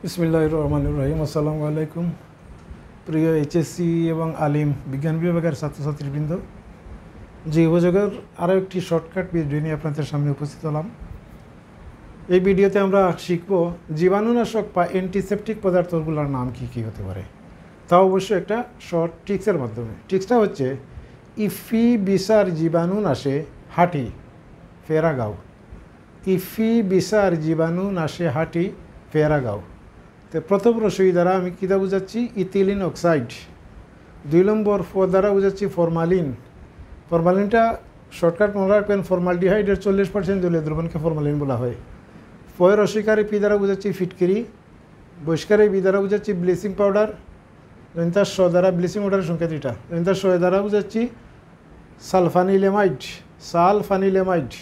বিসমিল্লাহির রহমানির রহিম। আসসালামু আলাইকুম। প্রিয় এইচএসসি এবং আলিম বিজ্ঞান বিভাগের ছাত্রছাত্রীবৃন্দ, জৈবযোগের আরও একটি শর্টকাট ভিডিও নিয়ে আপনাদের সামনে উপস্থিত হলাম। এই ভিডিওতে আমরা শিখব জীবাণুনাশক বা অ্যান্টিসেপটিক পদার্থগুলোর নাম কী কী হতে পারে, তাও অবশ্যই একটা শর্ট ট্রিক্সের মাধ্যমে। ট্রিক্সটা হচ্ছে ইফি বিসার জীবাণুনাশে হাঁটি ফেরাগাও। ইফি বিসার জীবাণুনাশে হাঁটি ফেরাগাও। তো প্রথম রসই দ্বারা আমি কীটা বুঝাচ্ছি? Ethylene oxide. 2 নম্বর ফ দ্বারা বুঝাচ্ছি ফরমালিন। ফরমালিনটা শর্টকাট মনে রাখবেন, ফর্মালডিহাইডের 40% জলীয় দ্রবণকে ফরমালিন বলা হয়। ফয়ের রসিকারে পি দ্বারা বুঝাচ্ছি ফিটকিরি। বহিষ্কারে বি দ্বারা বুঝাচ্ছি ব্লিচিং পাউডার। জনিতার স দ্বারা ব্লিচিং পাউডারের সংকেত এটা। জনিতার স দ্বারা বুঝাচ্ছি সালফানিলেমাইড। সালফানিলেমাইড।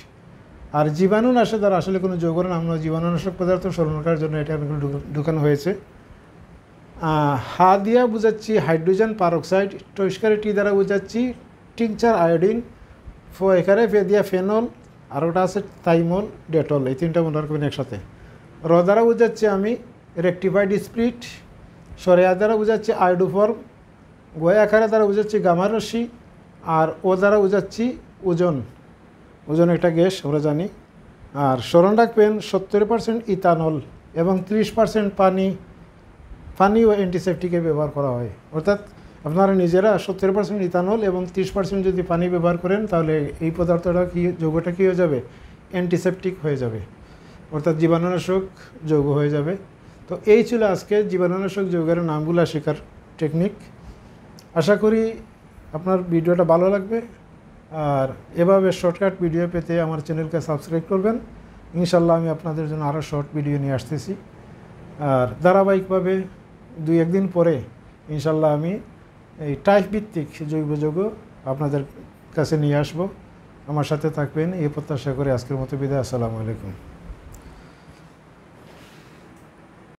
আর জীবাণুনাশক দ্বারা আসলে কোনো যৌগের নাম নয়, জীবাণুনাশক পদার্থ স্মরণ করার জন্য এটা ঢুকানো হয়েছে। হা দিয়া বুঝাচ্ছি হাইড্রোজেন পারঅক্সাইড। টস্কারে টি দ্বারা বুঝাচ্ছি টিংচার আয়োডিন। এখানে ফে দিয়া ফেনল, আর ওটা আছে থাইমল, ডেটল। এই তিনটা মনে রাখবেন একসাথে। র দ্বারা বুঝাচ্ছি আমি রেকটিফাইড স্পিরিট। সরেয়া দ্বারা বুঝাচ্ছি আয়োডোফর্ম। গোয়া আকারে দ্বারা বুঝাচ্ছি গামারসি। আর ও দ্বারা বুঝাচ্ছি ওজন। ওজন একটা গ্যাস আমরা জানি। আর স্মরণ রাখবেন 70% ইথানল এবং 30% পানি ও অ্যান্টিসেপটিকে ব্যবহার করা হয়। অর্থাৎ আপনারা নিজেরা 70% ইথানল এবং 30% যদি পানি ব্যবহার করেন, তাহলে এই পদার্থটা যৌগটা কী হয়ে যাবে? অ্যান্টিসেপটিক হয়ে যাবে, অর্থাৎ জীবাণুনাশক যৌগ হয়ে যাবে। তো এই ছিল আজকে জীবাণুনাশক যৌগের নামগুলো শেখার টেকনিক। আশা করি আপনার ভিডিওটা ভালো লাগবে। আর এভাবে শর্টকাট ভিডিও পেতে আমার চ্যানেলকে সাবস্ক্রাইব করবেন। ইনশাল্লাহ আমি আপনাদের জন্য আরও শর্ট ভিডিও নিয়ে আসতেছি। আর ধারাবাহিকভাবে 2-1 দিন পরে ইনশাল্লাহ আমি এই টাইপ ভিত্তিক জৈব যৌগ আপনাদের কাছে নিয়ে আসব। আমার সাথে থাকবেন এই প্রত্যাশা করে আজকের মতো বিদায়। আসসালামু আলাইকুম।